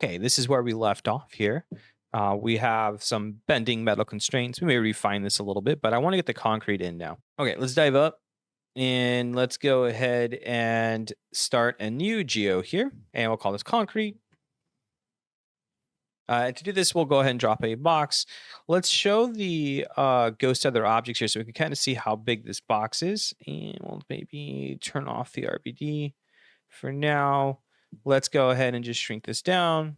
Okay, this is where we left off here. We have some bending metal constraints. We may refine this a little bit, but I want to get the concrete in now. Okay, let's dive up and let's go ahead and start a new geo here. And we'll call this concrete. To do this, we'll go ahead and drop a box. Let's show the ghost other objects here so we can kind of see how big this box is. And we'll maybe turn off the RBD for now. Let's go ahead and just shrink this down.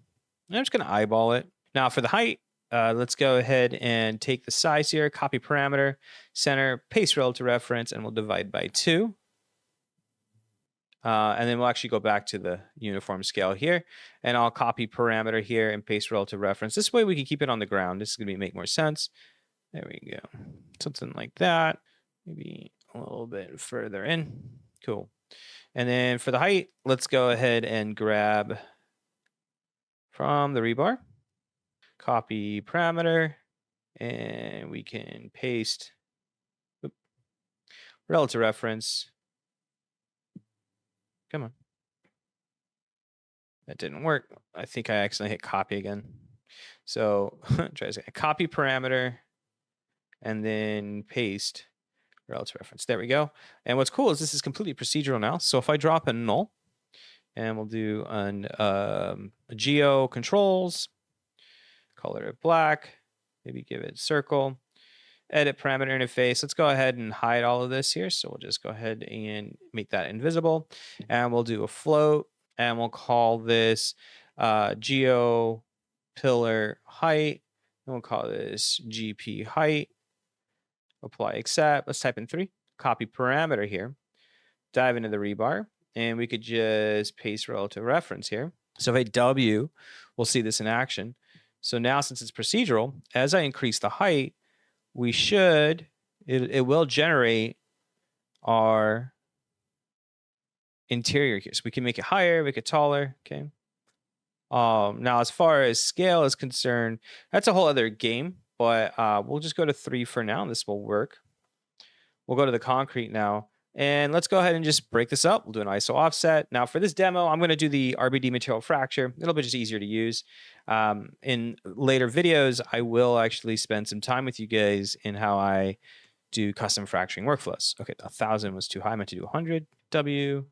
I'm just going to eyeball it. Now for the height, let's go ahead and take the size here, copy parameter, center, paste relative reference, and we'll divide by 2. And then we'll actually go back to the uniform scale here, and I'll copy parameter here and paste relative reference. This way we can keep it on the ground. This is going to make more sense. There we go. Something like that. Maybe a little bit further in. Cool. And then for the height, let's go ahead and grab from the rebar, copy parameter, and we can paste relative reference. Come on. That didn't work. I think I accidentally hit copy again. So try to copy parameter and then paste relative reference. There we go. And what's cool is this is completely procedural now. So if I drop a null and we'll do an geo controls, color it black, maybe give it circle, edit parameter interface. Let's go ahead and hide all of this here. So we'll just go ahead and make that invisible. And we'll do a float and we'll call this geo pillar height. And we'll call this GP height. Apply accept. Let's type in 3. Copy parameter here. Dive into the rebar. And we could just paste relative reference here. So if I W, we'll see this in action. So now since it's procedural, as I increase the height, we should, it will generate our interior here. So we can make it higher, make it taller, okay? Now, as far as scale is concerned, that's a whole other game, but we'll just go to 3 for now. This will work. We'll go to the concrete now. And let's go ahead and just break this up. We'll do an ISO offset. Now for this demo, I'm going to do the RBD material fracture. It'll be just easier to use. In later videos, I will actually spend some time with you guys in how I do custom fracturing workflows. Okay, 1,000 was too high. I meant to do 100. W.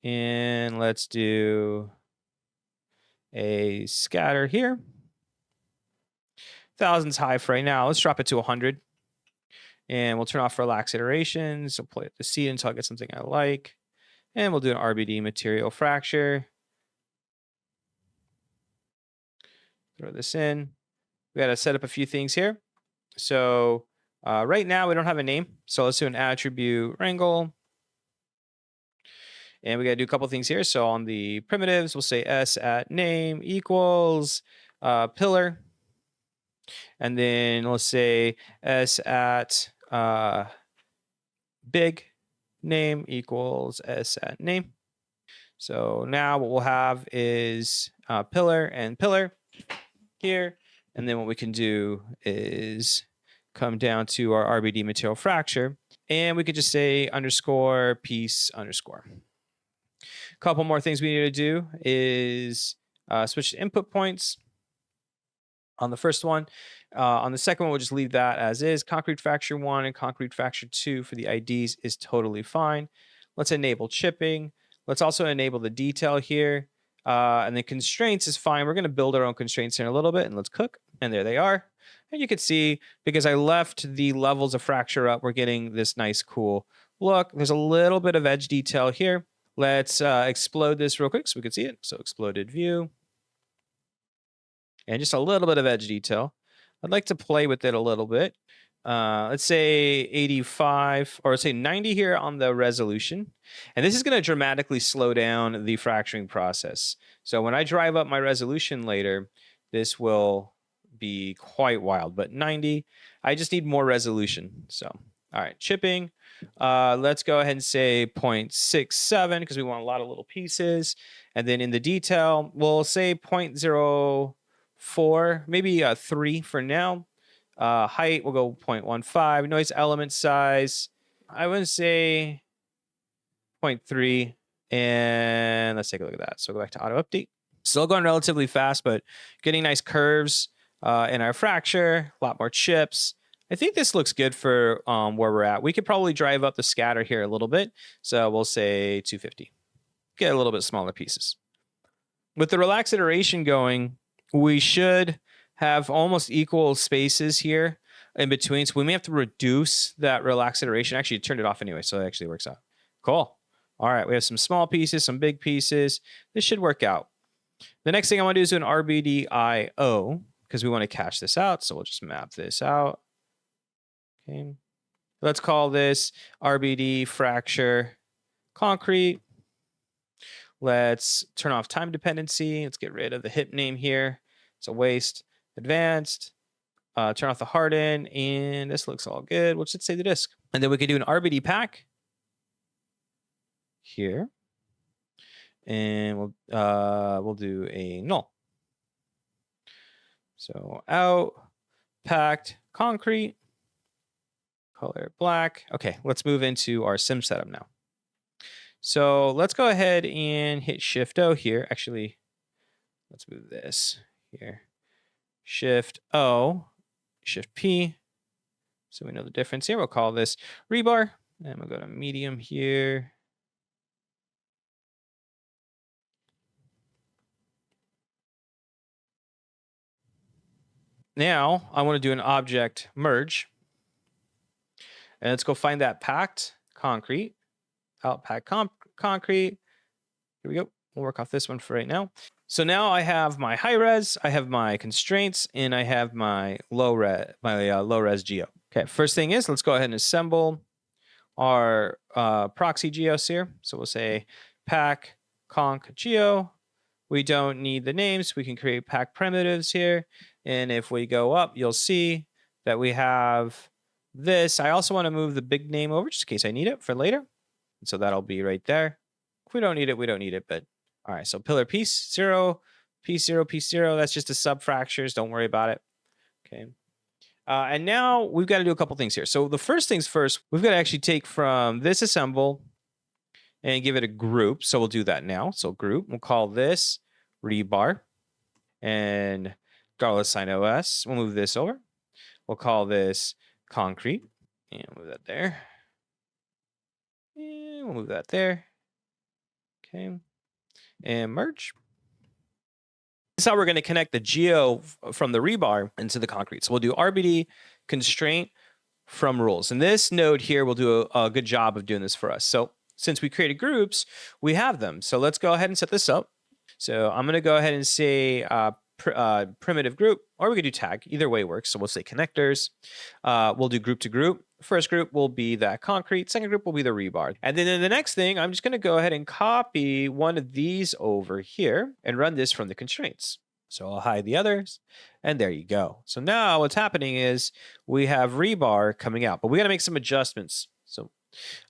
And let's do a scatter here. 1,000's high for right now. Let's drop it to 100. And we'll turn off relax iterations. We'll play it to C until I get something I like. And we'll do an RBD material fracture. Throw this in. We got to set up a few things here. So right now we don't have a name. So let's do an attribute wrangle. And we got to do a couple things here. So on the primitives, we'll say s at name equals pillar. And then let's say s at big name equals s at name. So now what we'll have is pillar and pillar here. And then what we can do is come down to our RBD material fracture. And we could just say underscore piece underscore. A couple more things we need to do is switch to input points. On the first one. On the second one, we'll just leave that as is. Concrete fracture 1 and concrete fracture 2 for the IDs is totally fine. Let's enable chipping. Let's also enable the detail here. And the constraints is fine. We're going to build our own constraints here in a little bit, and let's cook. And there they are. And you can see, because I left the levels of fracture up, we're getting this nice, cool look. There's a little bit of edge detail here. Let's explode this real quick so we can see it. So exploded view. And just a little bit of edge detail. I'd like to play with it a little bit. Let's say 85, or let's say 90 here on the resolution. And this is going to dramatically slow down the fracturing process. So when I drive up my resolution later, this will be quite wild. But 90, I just need more resolution. So, all right, chipping. Let's go ahead and say 0.67 because we want a lot of little pieces. And then in the detail, we'll say 0.04, maybe 3 for now. Height, we'll go 0.15. Noise element size, I would say 0.3. And let's take a look at that. So go back to auto update. Still going relatively fast, but getting nice curves in our fracture, a lot more chips. I think this looks good for where we're at. We could probably drive up the scatter here a little bit. So we'll say 250. Get a little bit smaller pieces. With the relaxed iteration going, we should have almost equal spaces here in between. So we may have to reduce that relaxed iteration. Actually, turned it off anyway, so it actually works out. Cool. All right, we have some small pieces, some big pieces. This should work out. The next thing I want to do is do an RBDIO because we want to cache this out. So we'll just map this out. Okay. Let's call this RBD fracture concrete. Let's turn off time dependency. Let's get rid of the hip name here. It's a waste. Advanced. Turn off the harden. And this looks all good. We'll just save the disk. And then we can do an RBD pack here. And we'll do a null. So out, packed, concrete, color black. Okay, let's move into our sim setup now. So let's go ahead and hit Shift O here. Actually, let's move this here. Shift O, Shift P. So we know the difference here. We'll call this rebar. And we'll go to medium here. Now I want to do an object merge. And let's go find that packed concrete. Out packed concrete. Here we go. We'll work off this one for right now. So now I have my high res, I have my constraints, and I have my low res geo. Okay, first thing is let's go ahead and assemble our proxy geos here. So we'll say pack conc geo. We don't need the names. We can create pack primitives here. And if we go up, you'll see that we have this. I also want to move the big name over just in case I need it for later. And so that'll be right there. If we don't need it, we don't need it. But all right, so pillar piece 0, piece 0, piece 0. That's just the sub fractures. Don't worry about it. Okay. And now we've got to do a couple things here. So the first things first, we've got to actually take from this assemble and give it a group. So we'll do that now. So group, we'll call this rebar. And $sign OS, we'll move this over. We'll call this concrete. And move that there. And we'll move that there. Okay. And merge. This is how we're going to connect the geo from the rebar into the concrete. So we'll do RBD constraint from rules. And this node here will do a good job of doing this for us. So since we created groups, we have them. So let's go ahead and set this up. So I'm going to go ahead and say primitive group, or we could do tag. Either way works. So we'll say connectors. We'll do group to group. First group will be that concrete. Second group will be the rebar. And then in the next thing, I'm just going to go ahead and copy one of these over here and run this from the constraints. So I'll hide the others. And there you go. So now what's happening is we have rebar coming out, but we got to make some adjustments. So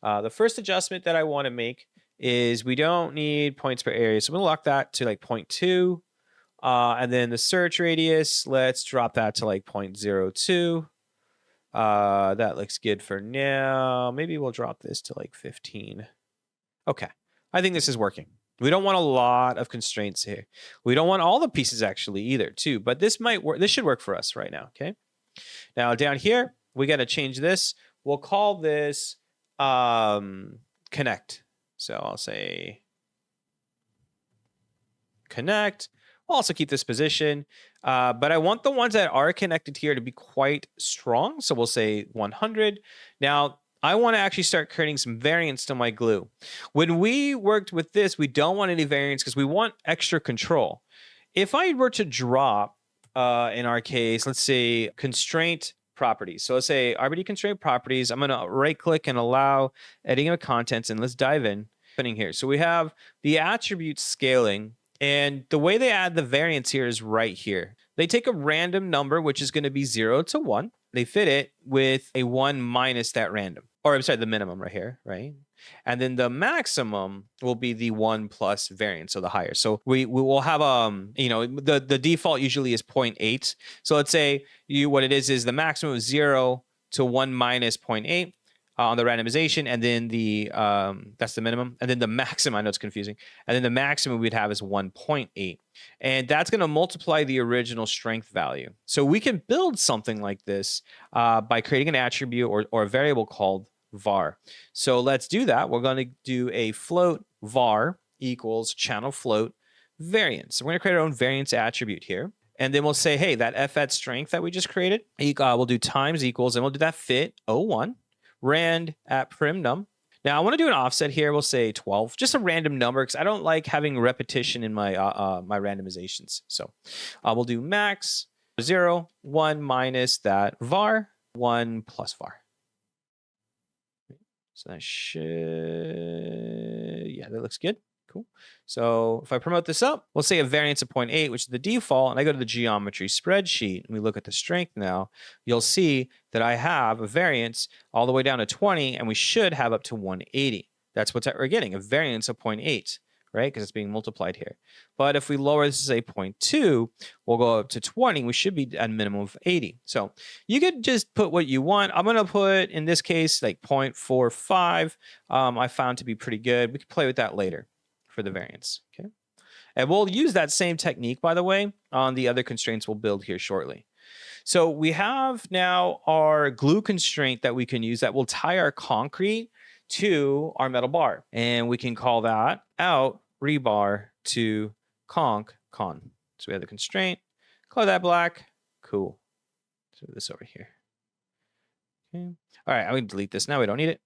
the first adjustment that I want to make is we don't need points per area. So we'll lock that to like 0.2. And then the search radius, let's drop that to like 0.02. That looks good for now. Maybe we'll drop this to like 15. Okay. I think this is working. We don't want a lot of constraints here. We don't want all the pieces actually either too, but this might work. This should work for us right now. Okay. Now down here, we got to change this. We'll call this connect. So I'll say connect. We'll also keep this position, but I want the ones that are connected here to be quite strong. So we'll say 100. Now, I want to actually start creating some variance to my glue. When we worked with this, we don't want any variance because we want extra control. If I were to drop, in our case, let's say constraint properties. So let's say RBD constraint properties. I'm going to right click and allow editing of contents, and let's dive in. Here. So we have the attribute scaling. And the way they add the variance here is right here. They take a random number, which is going to be 0 to 1. They fit it with a 1 minus that random. Or I'm sorry, the minimum right here, right? And then the maximum will be the 1 plus variance, so the higher. So we will have the default usually is 0.8. So let's say what it is the maximum is 0 to 1 minus 0.8. on the randomization, and then the that's the minimum, and then the maximum. I know it's confusing, and then the maximum we'd have is 1.8, and that's going to multiply the original strength value. So we can build something like this by creating an attribute or a variable called var. So let's do that. We're going to do a float var equals channel float variance. So we're going to create our own variance attribute here. And then we'll say, hey, that f at strength that we just created, we'll do times equals, and we'll do that fit 01, rand at prim num. Now I want to do an offset here. We'll say 12, just a random number, because I don't like having repetition in my my randomizations. So we'll do max 0, 1 minus that var, 1 plus var. So that should, yeah, that looks good. Cool. So if I promote this up, we'll say a variance of 0.8, which is the default, and I go to the geometry spreadsheet, and we look at the strength now, you'll see that I have a variance all the way down to 20, and we should have up to 180. That's what we're getting, a variance of 0.8, right? Because it's being multiplied here. But if we lower this to say 0.2, we'll go up to 20. We should be at a minimum of 80. So you could just put what you want. I'm going to put, in this case, like 0.45. I found to be pretty good. We can play with that later for the variance. Okay. And we'll use that same technique, by the way, on the other constraints we'll build here shortly. So we have now our glue constraint that we can use that will tie our concrete to our metal bar. And we can call that out rebar to con. So we have the constraint, color that black. Cool. So this over here. Okay. All right, I'm going to delete this now. We don't need it.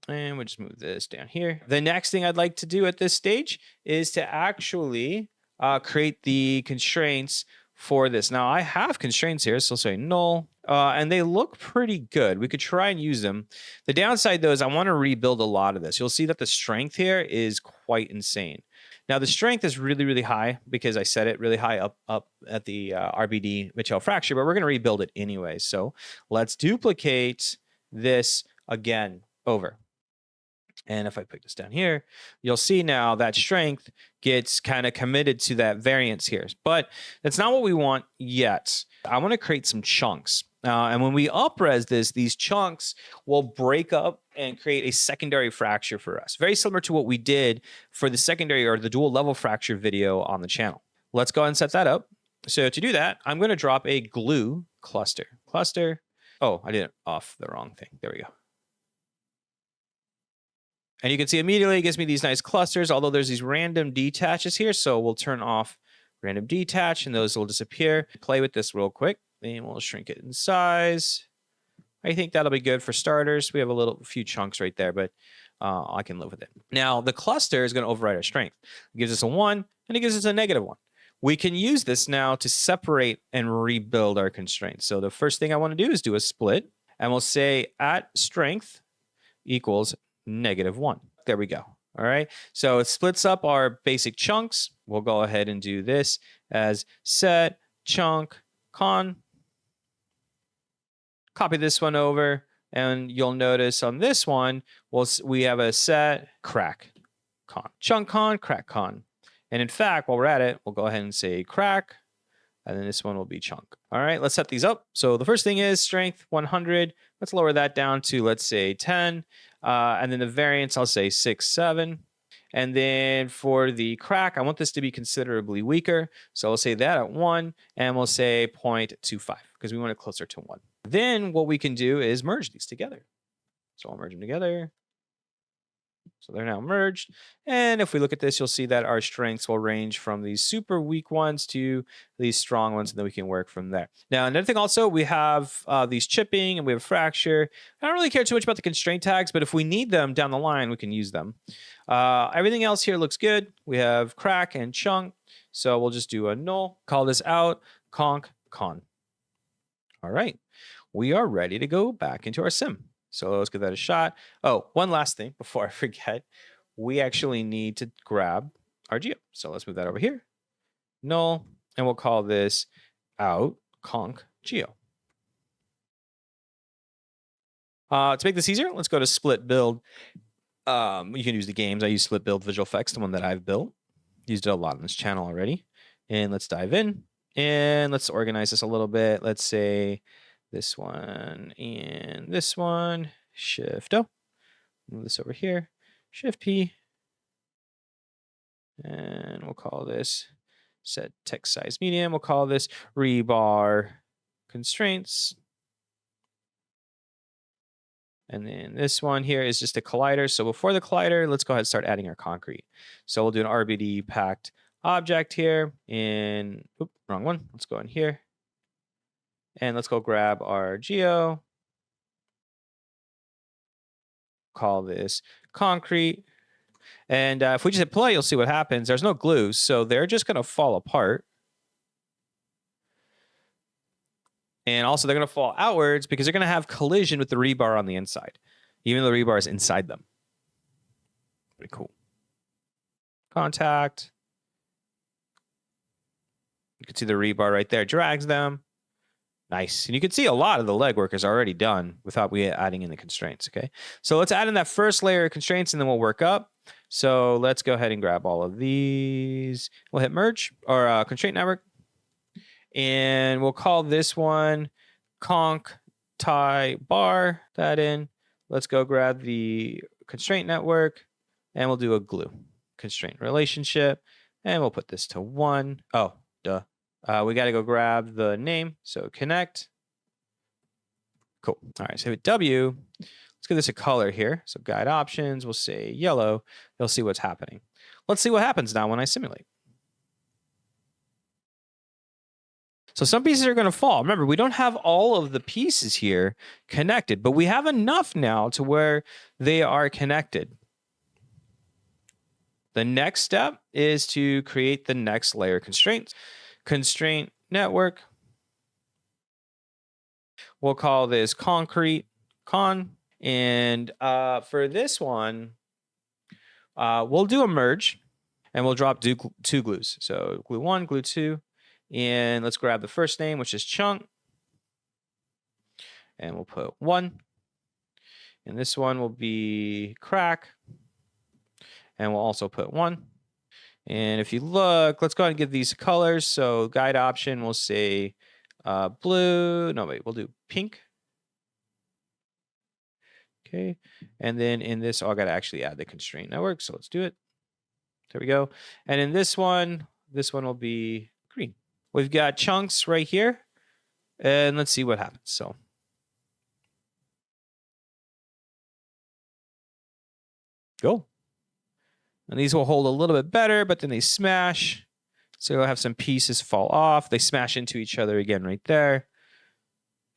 And we'll just move this down here. The next thing I'd like to do at this stage is to actually create the constraints for this. Now I have constraints here, so I'll say null, and they look pretty good. We could try and use them. The downside though is I want to rebuild a lot of this. You'll see that the strength here is quite insane. Now the strength is really, really high because I set it really high up at the RBD material fracture, but we're going to rebuild it anyway. So let's duplicate this again over. And if I put this down here, you'll see now that strength gets kind of committed to that variance here. But that's not what we want yet. I want to create some chunks. And when we up-res this, these chunks will break up and create a secondary fracture for us. Very similar to what we did for the secondary or the dual level fracture video on the channel. Let's go ahead and set that up. So to do that, I'm going to drop a glue cluster. Oh, I did it off the wrong thing. There we go. And you can see immediately it gives me these nice clusters, although there's these random detaches here. So we'll turn off random detach and those will disappear. Play with this real quick and we'll shrink it in size. I think that'll be good for starters. We have a few chunks right there, but I can live with it. Now the cluster is going to override our strength. It gives us a 1 and it gives us a -1. We can use this now to separate and rebuild our constraints. So the first thing I want to do is do a split and we'll say at strength equals -1. There we go. All right. So it splits up our basic chunks. We'll go ahead and do this as set chunk con. Copy this one over. And you'll notice on this one, we have a set crack con. Chunk con, crack con. And in fact, while we're at it, we'll go ahead and say crack. And then this one will be chunk. All right, let's set these up. So the first thing is strength 100. Let's lower that down to, let's say, 10. And then the variance, I'll say 6, 7. And then for the crack, I want this to be considerably weaker. So I'll say that at 1. And we'll say 0.25 because we want it closer to 1. Then what we can do is merge these together. So I'll merge them together. So they're now merged. And if we look at this, you'll see that our strengths will range from these super weak ones to these strong ones, and then we can work from there. Now, another thing also, we have these chipping and we have fracture. I don't really care too much about the constraint tags, but if we need them down the line, we can use them. Everything else here looks good. We have crack and chunk. So we'll just do a null, call this out, conc, con. All right. We are ready to go back into our sim. So let's give that a shot. Oh, one last thing before I forget. We actually need to grab our geo. So let's move that over here. Null. And we'll call this out conc geo. To make this easier, let's go to split build. You can use the games. I use split build visual effects, the one that I've built. Used it a lot on this channel already. And let's dive in. And let's organize this a little bit. Let's say this one and this one, Shift O. Move this over here. Shift P. And we'll call this set text size medium. We'll call this rebar constraints. And then this one here is just a collider. So before the collider, let's go ahead and start adding our concrete. So we'll do an RBD packed object here in, oops, wrong one. Let's go in here. And let's go grab our geo. Call this concrete. And if we just hit play, you'll see what happens. There's no glue, so they're just going to fall apart. And also, they're going to fall outwards because they're going to have collision with the rebar on the inside, even though the rebar is inside them. Pretty cool. Contact. You can see the rebar right there drags them. Nice. And you can see a lot of the legwork is already done without we adding in the constraints, okay? So let's add in that first layer of constraints, and then we'll work up. So let's go ahead and grab all of these. We'll hit merge, or constraint network. And we'll call this one conc tie bar, that in. Let's go grab the constraint network, and we'll do a glue constraint relationship, and we'll put this to 1. Oh, duh. We got to go grab the name, so connect. Cool. All right, so hit W. Let's give this a color here. So guide options, we'll say yellow. You'll see what's happening. Let's see what happens now when I simulate. So some pieces are going to fall. Remember, we don't have all of the pieces here connected, but we have enough now to where they are connected. The next step is to create the next layer constraints. Constraint network. We'll call this concrete con. And for this one, we'll do a merge, and we'll drop two glues. So glue 1, glue 2. And let's grab the first name, which is chunk. And we'll put 1. And this one will be crack. And we'll also put 1. And if you look, let's go ahead and give these colors. So guide option, we'll say blue. No, wait, we'll do pink. Okay. And then in this, I got to actually add the constraint network. So let's do it. There we go. And in this one will be green. We've got chunks right here. And let's see what happens. So go. And these will hold a little bit better, but then they smash. So you'll have some pieces fall off. They smash into each other again right there.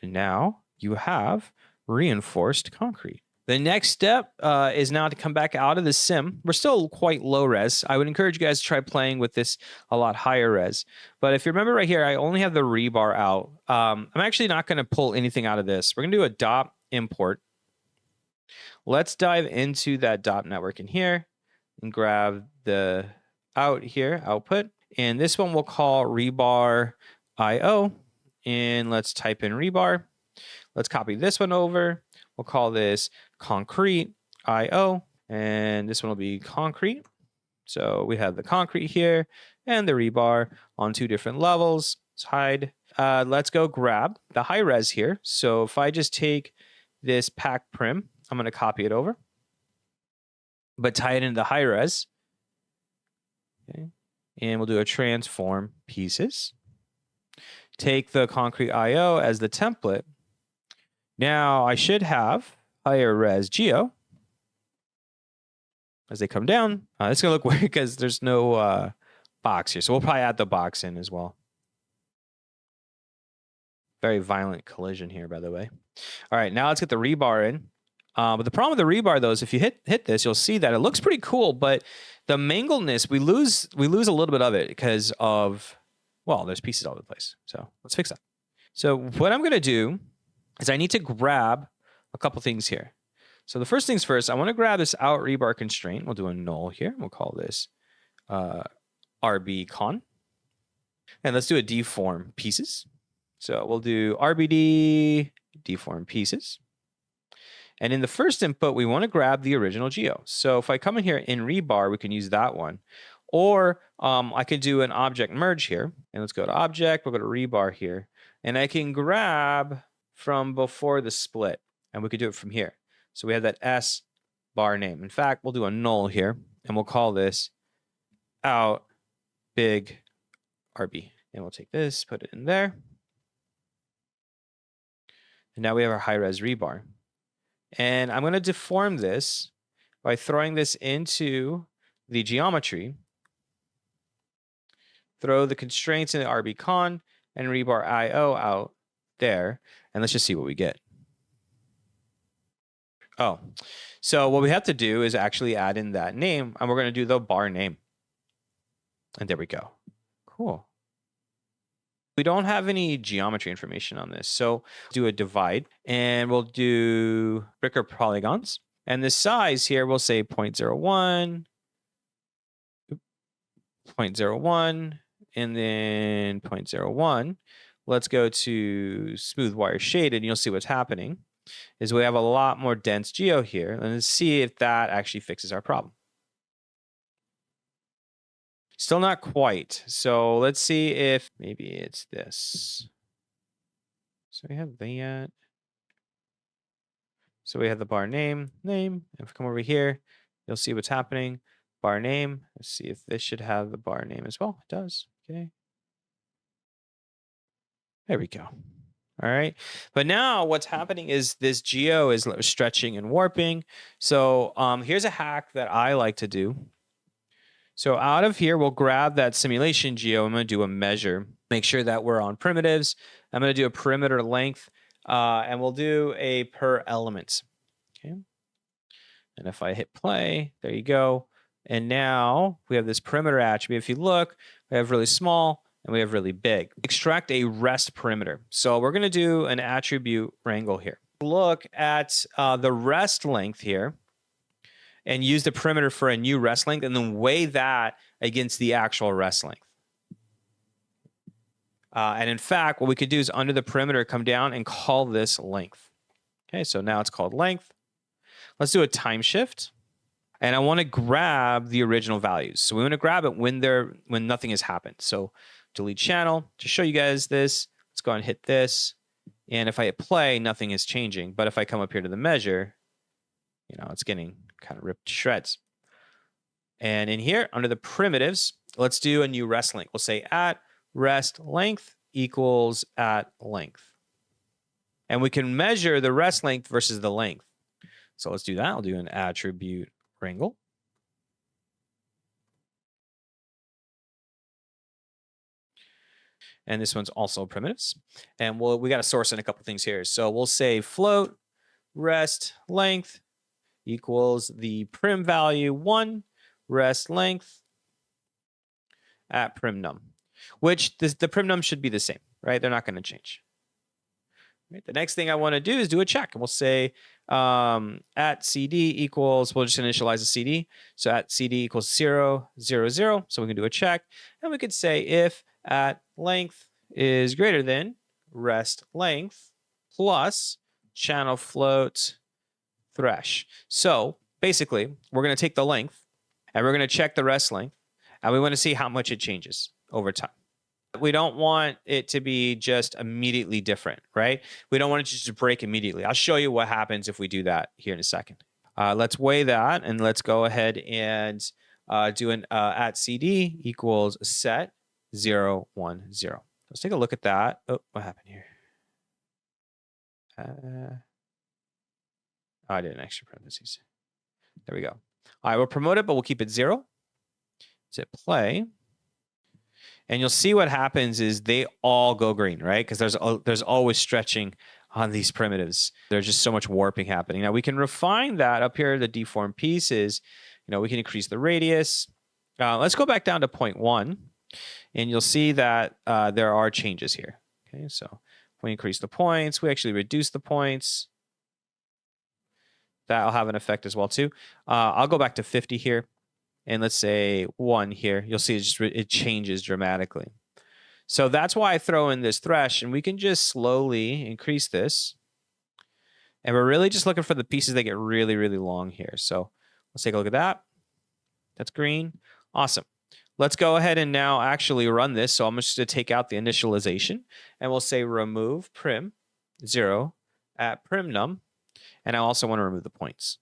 And now you have reinforced concrete. The next step is now to come back out of the sim. We're still quite low res. I would encourage you guys to try playing with this a lot higher res. But if you remember right here, I only have the rebar out. I'm actually not going to pull anything out of this. We're going to do a dot import. Let's dive into that dot network in here and grab the out here, output. And this one we'll call rebar IO. And let's type in rebar. Let's copy this one over. We'll call this concrete IO. And this one will be concrete. So we have the concrete here and the rebar on 2 different levels. Let's hide. Let's go grab the high res here. So if I just take this pack prim, I'm going to copy it over, but tie it into the high res. Okay. And we'll do a transform pieces. Take the concrete IO as the template. Now I should have higher res geo as they come down. It's going to look weird because there's no box here. So we'll probably add the box in as well. Very violent collision here, by the way. All right, now let's get the rebar in. But the problem with the rebar, though, is if you hit this, you'll see that it looks pretty cool, but the mangledness, we lose a little bit of it because of, well, there's pieces all over the place. So let's fix that. So what I'm going to do is I need to grab a couple things here. So the first things first, I want to grab this out rebar constraint. We'll do a null here. We'll call this RB con. And let's do a deform pieces. So we'll do RBD deform pieces. And in the first input, we want to grab the original geo. So if I come in here in rebar, we can use that one. Or I could do an object merge here. And let's go to object. We'll go to rebar here. And I can grab from before the split. And we could do it from here. So we have that S bar name. In fact, we'll do a null here, and we'll call this out big RB. And we'll take this, put it in there. And now we have our high-res rebar. And I'm going to deform this by throwing this into the geometry. Throw the constraints in the RB con and rebar IO out there. And let's just see what we get. Oh, so what we have to do is actually add in that name, and we're going to do the bar name. And there we go. Cool. We don't have any geometry information on this. So do a divide, and we'll do bricker polygons. And the size here, we'll say 0.01, 0.01, and then 0.01. Let's go to smooth wire shaded, and you'll see what's happening is we have a lot more dense geo here. And let's see if that actually fixes our problem. Still not quite. So let's see if maybe it's this. So we have that. So we have the bar name. If we come over here, you'll see what's happening. Bar name. Let's see if this should have the bar name as well. It does. Okay. There we go. All right. But now what's happening is this geo is stretching and warping. So here's a hack that I like to do. So out of here, we'll grab that simulation geo. I'm going to do a measure. Make sure that we're on primitives. I'm going to do a perimeter length, and we'll do a per element. Okay. And if I hit play, there you go. And now we have this perimeter attribute. If you look, we have really small and we have really big. Extract a rest perimeter. So we're going to do an attribute wrangle here. Look at the rest length here and use the perimeter for a new rest length and then weigh that against the actual rest length. And in fact, what we could do is under the perimeter, come down and call this length. Okay, so now it's called length. Let's do a time shift. And I want to grab the original values. So we want to grab it when nothing has happened. So delete channel to show you guys this. Let's go and hit this. And if I hit play, nothing is changing. But if I come up here to the measure, it's getting kind of ripped to shreds. And in here, under the primitives, let's do a new rest length. We'll say at rest length equals at length. And we can measure the rest length versus the length. So let's do that. I'll do an attribute wrangle. And this one's also primitives. And we got to source in a couple things here. So we'll say float rest length equals the prim value 1 rest length at prim num, which the prim num should be the same, right? They're not going to change. Right? The next thing I want to do is do a check. And we'll say at CD equals, we'll just initialize a CD. So at CD equals 0, 0, 0. So we can do a check. And we could say if at length is greater than rest length plus channel float thresh. So basically, we're going to take the length and we're going to check the rest length. And we want to see how much it changes over time. We don't want it to be just immediately different, right? We don't want it just to break immediately. I'll show you what happens if we do that here in a second. Let's weigh that and let's go ahead and do an at CD equals set 0, 1, 0. Let's take a look at that. Oh, what happened here? I did an extra parentheses. There we go. All right, we'll promote it, but we'll keep it 0. Let's hit play. And you'll see what happens is they all go green, right? Because there's always stretching on these primitives. There's just so much warping happening. Now we can refine that up here, the deformed pieces. We can increase the radius. Let's go back down to 0.1. And you'll see that there are changes here. Okay, so we increase the points. We actually reduce the points. That'll have an effect as well too. I'll go back to 50 here. And let's say 1 here, you'll see it changes dramatically. So that's why I throw in this thresh, and we can just slowly increase this. And we're really just looking for the pieces that get really, really long here. So let's take a look at that. That's green. Awesome. Let's go ahead and now actually run this. So I'm just going to take out the initialization, and we'll say remove prim 0 at prim num. And I also want to remove the points.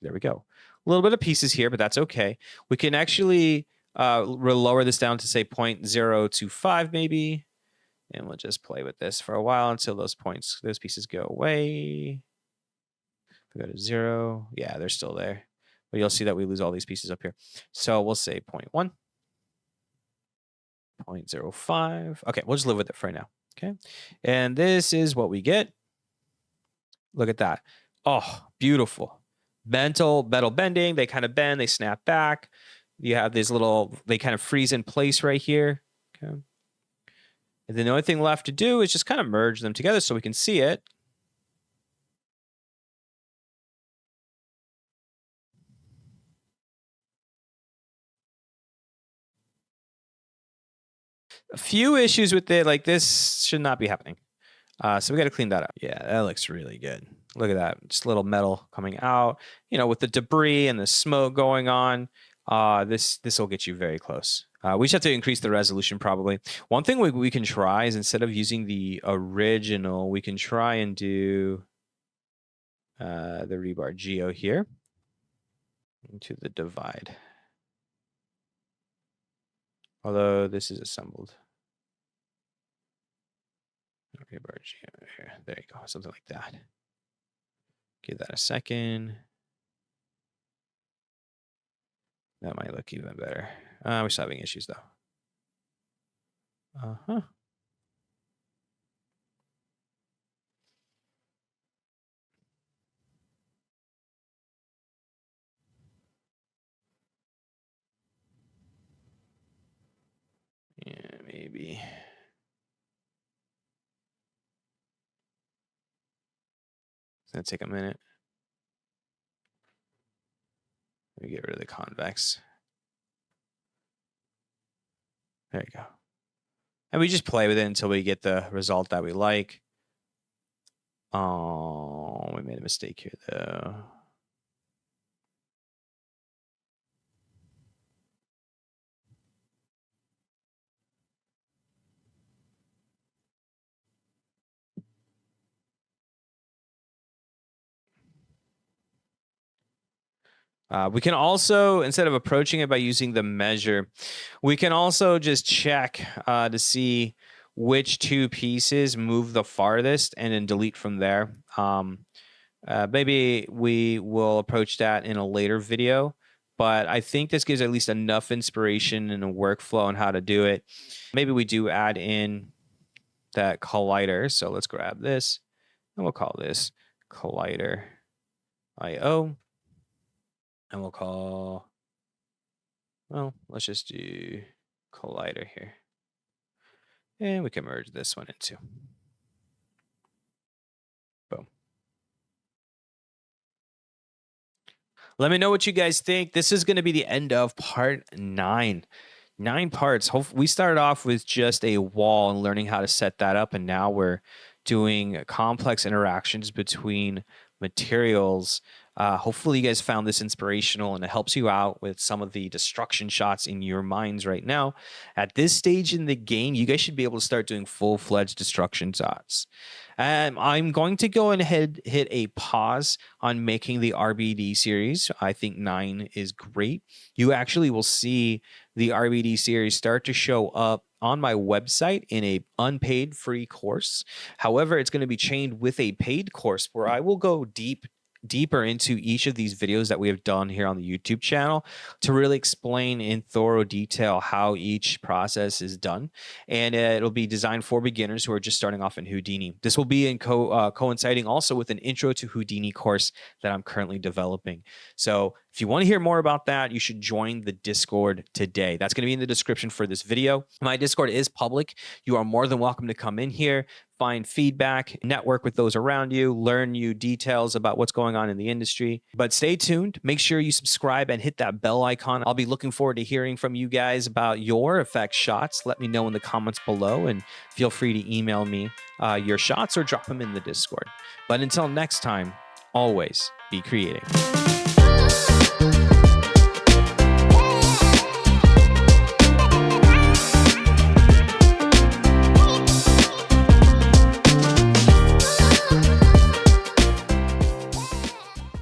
There we go. A little bit of pieces here, but that's okay. We can actually lower this down to say 0.025 maybe. And we'll just play with this for a while until those pieces go away. If we go to 0, yeah, they're still there. But you'll see that we lose all these pieces up here. So we'll say 0.1, 0.05. Okay, we'll just live with it for right now. Okay, and this is what we get. Look at that. Oh, beautiful. Metal bending. They kind of bend, they snap back. You have these they kind of freeze in place right here. Okay. And then the only thing left to do is just kind of merge them together so we can see it. A few issues with it, like this should not be happening. So we got to clean that up. Yeah, that looks really good. Look at that, just little metal coming out. You know, with the debris and the smoke going on, this will get you very close. We just have to increase the resolution probably. One thing we can try is instead of using the original, we can try and do the rebar geo here into the divide. Although this is assembled. Rebar geo here. There you go, something like that. Give that a second. That might look even better. We're still having issues though. Yeah, maybe. It's gonna take a minute. Let me get rid of the convex. There you go. And we just play with it until we get the result that we like. Oh, we made a mistake here though. We can also, instead of approaching it by using the measure, we can also just check to see which two pieces move the farthest and then delete from there. Maybe we will approach that in a later video, but I think this gives at least enough inspiration and a workflow on how to do it. Maybe we do add in that collider. So let's grab this and we'll call this collider IO. And we'll call, well, let's just do collider here. And we can merge this one into. Boom. Let me know what you guys think. This is going to be the end of part 9. 9 parts. We started off with just a wall and learning how to set that up. And now we're doing complex interactions between materials. Hopefully you guys found this inspirational and it helps you out with some of the destruction shots in your minds right now. At this stage in the game, you guys should be able to start doing full-fledged destruction shots. I'm going to go ahead hit a pause on making the RBD series. I think 9 is great. You actually will see the RBD series start to show up on my website in a unpaid free course. However, it's going to be chained with a paid course where I will go deeper into each of these videos that we have done here on the YouTube channel to really explain in thorough detail how each process is done. And it'll be designed for beginners who are just starting off in Houdini. This will be in coinciding also with an intro to Houdini course that I'm currently developing. So if you want to hear more about that, you should join the Discord today. That's going to be in the description for this video. My Discord is public. You are more than welcome to come in here, find feedback, network with those around you, learn new details about what's going on in the industry. But stay tuned. Make sure you subscribe and hit that bell icon. I'll be looking forward to hearing from you guys about your FX shots. Let me know in the comments below and feel free to email me your shots or drop them in the Discord. But until next time, always be creating.